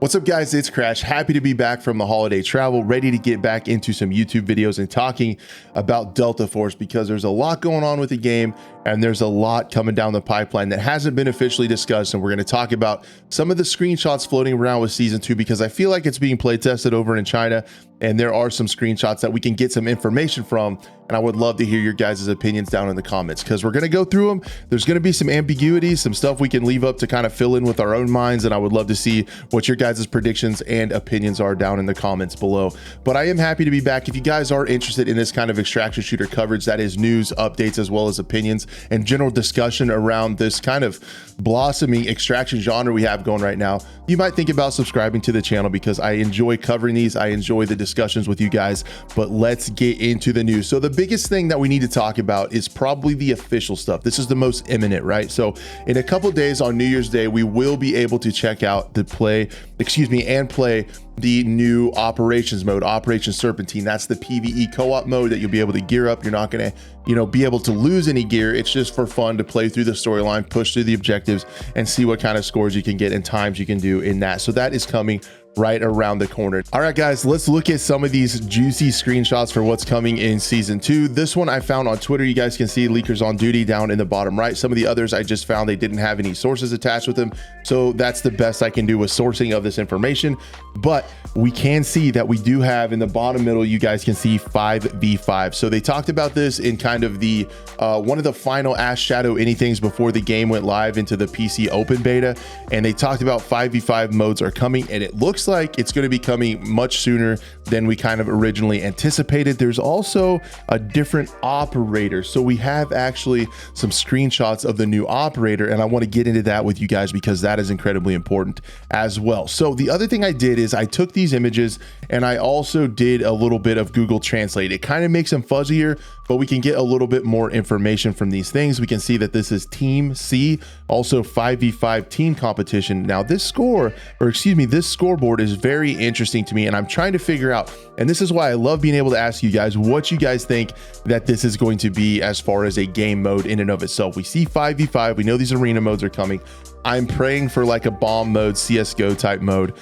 What's up, guys? It's Crash. Happy to be back from the holiday travel, ready to get back into some YouTube videos and talking about DeltaForce, because there's a lot going on with the game and there's a lot coming down the pipeline that hasn't been officially discussed. And we're going to talk about some of the screenshots floating around with Season 2, because I feel like it's being play tested over in China, and there are some screenshots that we can get some information from. And I would love to hear your guys' opinions down in the comments, because we're going to go through them. There's going to be some ambiguity, some stuff we can leave up to kind of fill in with our own minds. And I would love to see what your guys' predictions and opinions are down in the comments below. But I am happy to be back. If you guys are interested in this kind of extraction shooter coverage, that is news, updates, as well as opinions and general discussion around this kind of blossoming extraction genre we have going right now, you might think about subscribing to the channel, because I enjoy covering these. I enjoy the discussions with you guys. But let's get into the news. So the biggest thing that we need to talk about is probably the official stuff. This is the most imminent, right? So in a couple days on New Year's Day, we will be able to check out and play the new operations mode, Operation Serpentine. That's the PvE co-op mode that you'll be able to gear up. You're not going to, be able to lose any gear. It's just for fun to play through the storyline, push through the objectives, and see what kind of scores you can get and times you can do in that. So that is coming right around the corner. All right, guys, let's look at some of these juicy screenshots for what's coming in Season 2. This one I found on Twitter. You guys can see Leakers on Duty down in the bottom right. Some of the others I just found they didn't have any sources attached with them. So that's the best I can do with sourcing of this information. But we can see that we do have in the bottom middle, you guys can see 5v5. So they talked about this in kind of the one of the final Ash Shadow anythings before the game went live into the PC open beta. And they talked about 5v5 modes are coming, and it looks like it's going to be coming much sooner than we kind of originally anticipated. There's also a different operator. So we have actually some screenshots of the new operator, and I want to get into that with you guys because that is incredibly important as well. So the other thing I did is I took these images and I also did a little bit of Google Translate. It kind of makes them fuzzier, but we can get a little bit more information from these things. We can see that this is Team C, also 5v5 team competition. Now this this scoreboard is very interesting to me, and I'm trying to figure out, and this is why I love being able to ask you guys what you guys think that this is going to be as far as a game mode in and of itself. We see 5v5, we know these arena modes are coming. I'm praying for like a bomb mode, CSGO type mode,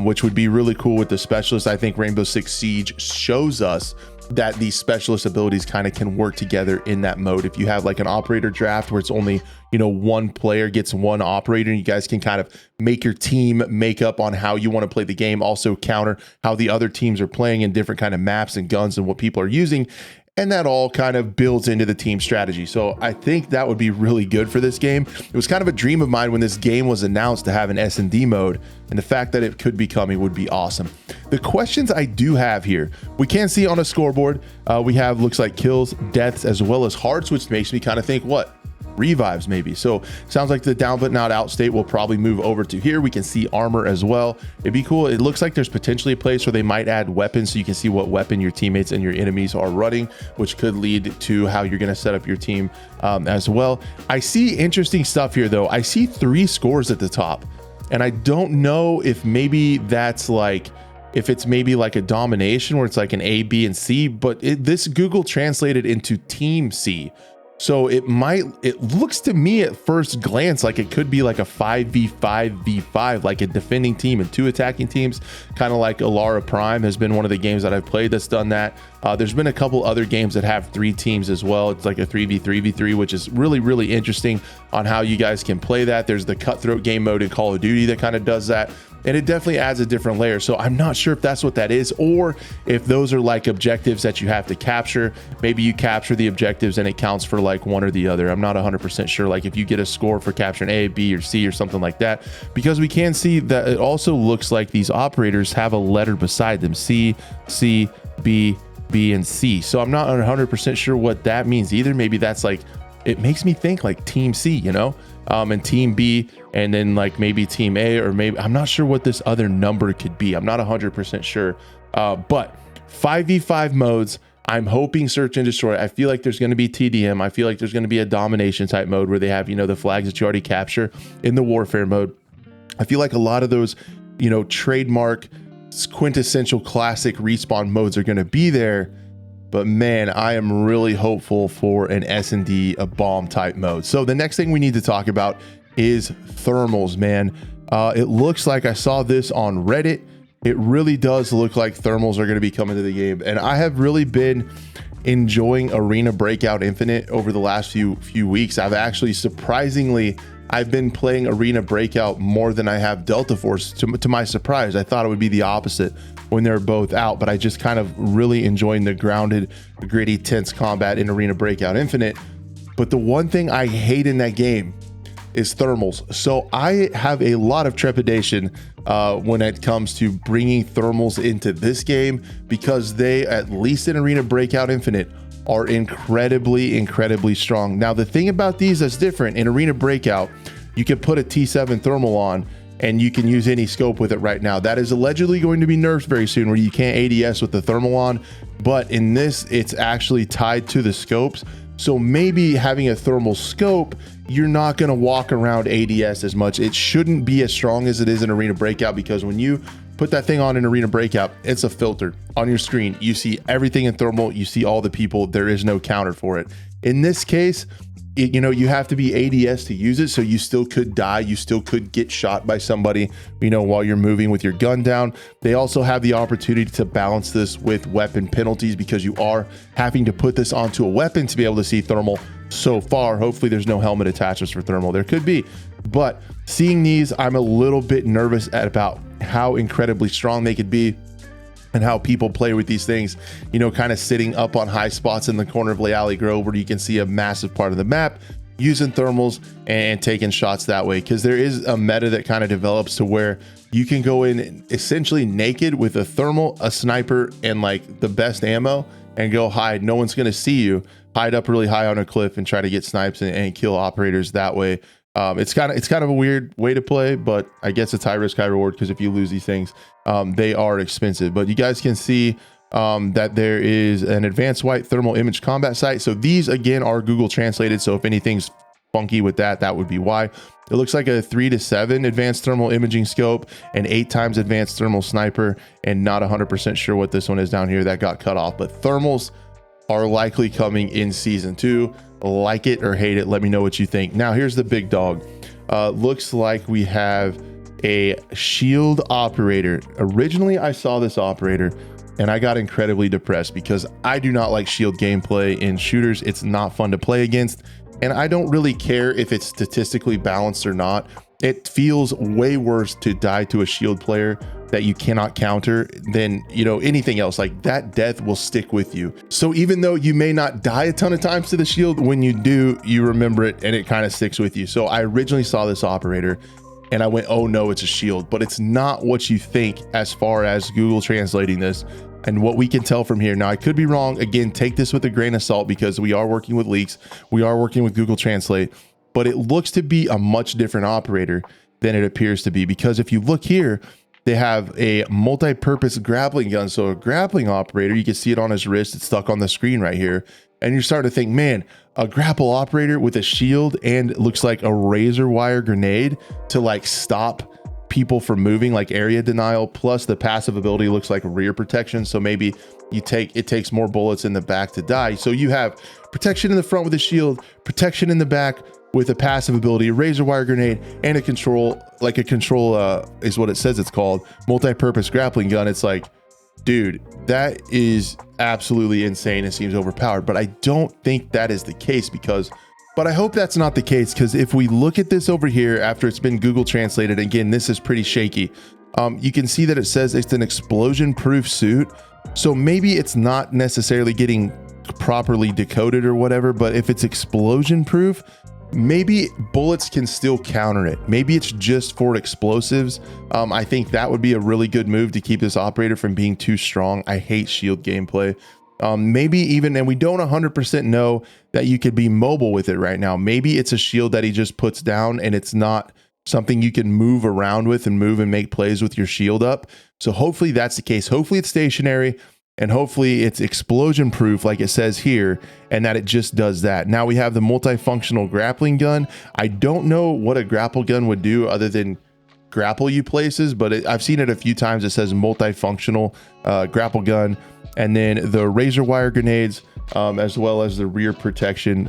which would be really cool with the specialist. I think Rainbow Six Siege shows us that these specialist abilities kind of can work together in that mode. If you have like an operator draft where it's only, one player gets one operator, and you guys can kind of make your team make up on how you want to play the game, also counter how the other teams are playing in different kind of maps and guns and what people are using. And that all kind of builds into the team strategy. So I think that would be really good for this game. It was kind of a dream of mine when this game was announced to have an S&D mode, and the fact that it could be coming would be awesome. The questions I do have here, we can see on a scoreboard, we have looks like kills, deaths, as well as hearts, which makes me kind of think, what? Revives maybe. So sounds like the down but not out state will probably move over to here. We can see armor as well. It'd be cool. It looks like there's potentially a place where they might add weapons, so you can see what weapon your teammates and your enemies are running, which could lead to how you're going to set up your team as well. I see interesting stuff here though. I see 3 scores at the top, and I don't know if maybe that's like, if it's maybe like a domination where it's like an A, B, and C, but this Google translated into Team C. So it looks to me at first glance like it could be like a 5v5v5, like a defending team and 2 attacking teams, kind of like Alara Prime has been one of the games that I've played that's done that. There's been a couple other games that have 3 teams as well. It's like a 3v3v3, which is really, really interesting on how you guys can play that. There's the cutthroat game mode in Call of Duty that kind of does that. And it definitely adds a different layer. So I'm not sure if that's what that is, or if those are like objectives that you have to capture. Maybe you capture the objectives and it counts for like one or the other. I'm not 100% sure. Like if you get a score for capturing A, B, or C or something like that, because we can see that it also looks like these operators have a letter beside them, C, C, B, B, and C. So I'm not 100% sure what that means either. Maybe that's like, it makes me think like Team C, and Team B, and then like maybe Team A, or maybe I'm not sure what this other number could be. I'm not 100% sure. But 5v5 modes, I'm hoping search and destroy. I feel like there's going to be TDM. I feel like there's going to be a domination type mode where they have, the flags that you already capture in the warfare mode. I feel like a lot of those, trademark quintessential classic respawn modes are going to be there. But man, I am really hopeful for an S&D, a bomb type mode. So the next thing we need to talk about is thermals, man. It looks like I saw this on Reddit. It really does look like thermals are going to be coming to the game. And I have really been enjoying Arena Breakout Infinite over the last few weeks. I've actually surprisingly, I've been playing Arena Breakout more than I have DeltaForce, to my surprise. I thought it would be the opposite when they're both out, but I just kind of really enjoying the grounded, gritty, tense combat in Arena Breakout Infinite. But the one thing I hate in that game is thermals. So I have a lot of trepidation when it comes to bringing thermals into this game, because they, at least in Arena Breakout Infinite, are incredibly strong. Now, the thing about these that's different, in Arena Breakout, you can put a T7 thermal on and you can use any scope with it right now. That is allegedly going to be nerfed very soon, where you can't ADS with the thermal on, but in this, it's actually tied to the scopes. So maybe having a thermal scope, you're not going to walk around ADS as much. It shouldn't be as strong as it is in Arena Breakout, because when you put that thing on in Arena Breakout, it's a filter on your screen. You see everything in thermal, you see all the people, there is no counter for it. In this case, you know, you have to be ADS to use it, so you still could die, you still could get shot by somebody, you know, while you're moving with your gun down. They also have the opportunity to balance this with weapon penalties, because you are having to put this onto a weapon to be able to see thermal. So far, hopefully there's no helmet attachments for thermal. There could be, but seeing these, I'm a little bit nervous about how incredibly strong they could be and how people play with these things, you know, kind of sitting up on high spots in the corner of Leali Grove, where you can see a massive part of the map, using thermals and taking shots that way. Because there is a meta that kind of develops to where you can go in essentially naked with a thermal, a sniper, and like the best ammo, and go hide. No one's going to see you. Hide up really high on a cliff and try to get snipes and kill operators that way. It's kind of a weird way to play, but I guess it's high risk, high reward, because if you lose these things, they are expensive. But you guys can see that there is an advanced white thermal image combat sight. So these again are Google translated. So if anything's funky with that, that would be why. It looks like a 3 to 7 advanced thermal imaging scope, and 8 times advanced thermal sniper, and not 100% sure what this one is down here that got cut off. But thermals are likely coming in season 2. Like it or hate it, let me know what you think. Now here's the big dog. Looks like we have a shield operator. Originally I saw this operator and I got incredibly depressed, because I do not like shield gameplay in shooters. It's not fun to play against, and I don't really care if it's statistically balanced or not. It feels way worse to die to a shield player that you cannot counter than, you know, anything else. Like, that death will stick with you. So even though you may not die a ton of times to the shield, when you do, you remember it and it kind of sticks with you. So I originally saw this operator and I went, oh no, it's a shield, but it's not what you think as far as Google translating this and what we can tell from here. Now, I could be wrong. Again, take this with a grain of salt, because we are working with leaks. We are working with Google Translate, but it looks to be a much different operator than it appears to be, because if you look here, they have a multi-purpose grappling gun. So a grappling operator, you can see it on his wrist. It's stuck on the screen right here. And you're starting to think, man, a grapple operator with a shield and it looks like a razor wire grenade to like stop people from moving, like area denial, plus the passive ability looks like rear protection. So maybe it takes more bullets in the back to die. So you have protection in the front with a shield, protection in the back with a passive ability, a razor wire grenade, and a control is what it says it's called, multi-purpose grappling gun. It's like, dude, that is absolutely insane. It seems overpowered, but I don't think that is the case, but I hope that's not the case, because if we look at this over here after it's been Google translated, again, this is pretty shaky. You can see that it says it's an explosion proof suit. So maybe it's not necessarily getting properly decoded or whatever, but if it's explosion proof, maybe bullets can still counter it. Maybe it's just for explosives. I think that would be a really good move to keep this operator from being too strong. I hate shield gameplay. Maybe even, and we don't 100% know that you could be mobile with it right now. Maybe it's a shield that he just puts down and it's not something you can move around with and move and make plays with your shield up. So hopefully that's the case. Hopefully it's stationary, and hopefully it's explosion proof like it says here, and that it just does that. Now we have the multifunctional grappling gun. I don't know what a grapple gun would do other than grapple you places, but I've seen it a few times. It says multifunctional grapple gun, and then the razor wire grenades, as well as the rear protection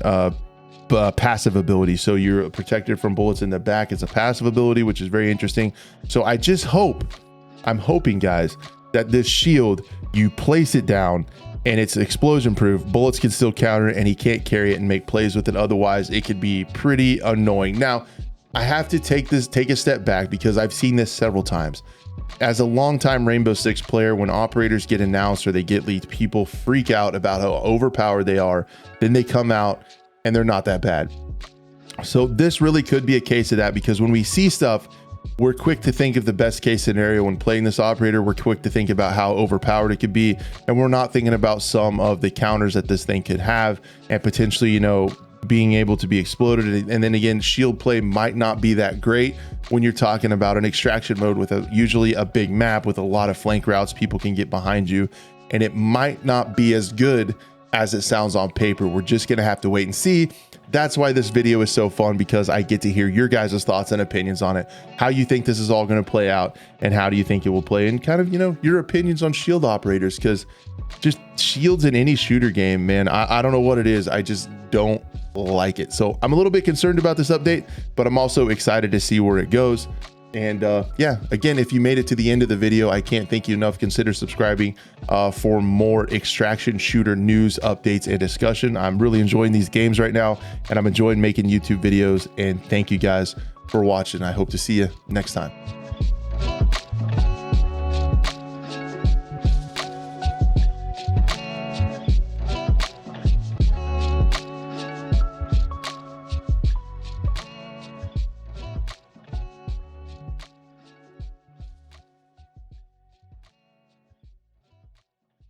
passive ability. So you're protected from bullets in the back. It's a passive ability, which is very interesting. So I just I'm hoping guys, that this shield, you place it down and it's explosion proof. Bullets can still counter it and he can't carry it and make plays with it. Otherwise it could be pretty annoying. Now I have to take a step back because I've seen this several times. As a longtime Rainbow Six player, when operators get announced or they get leaked, people freak out about how overpowered they are. Then they come out and they're not that bad. So this really could be a case of that, because when we see stuff, we're quick to think of the best case scenario when playing this operator. We're quick to think about how overpowered it could be. And we're not thinking about some of the counters that this thing could have and potentially, you know, being able to be exploded. And then again, shield play might not be that great when you're talking about an extraction mode with usually a big map with a lot of flank routes. People can get behind you and it might not be as good as it sounds on paper. We're just gonna have to wait and see. That's why this video is so fun, because I get to hear your guys' thoughts and opinions on it, how you think this is all going to play out, and how do you think it will play, and kind of, you know, your opinions on shield operators, because just shields in any shooter game, man, I don't know what it is. I just don't like it. So I'm a little bit concerned about this update, but I'm also excited to see where it goes. And yeah, again, if you made it to the end of the video, I can't thank you enough. Consider subscribing for more extraction shooter news, updates, and discussion. I'm really enjoying these games right now, and I'm enjoying making YouTube videos. And thank you guys for watching. I hope to see you next time.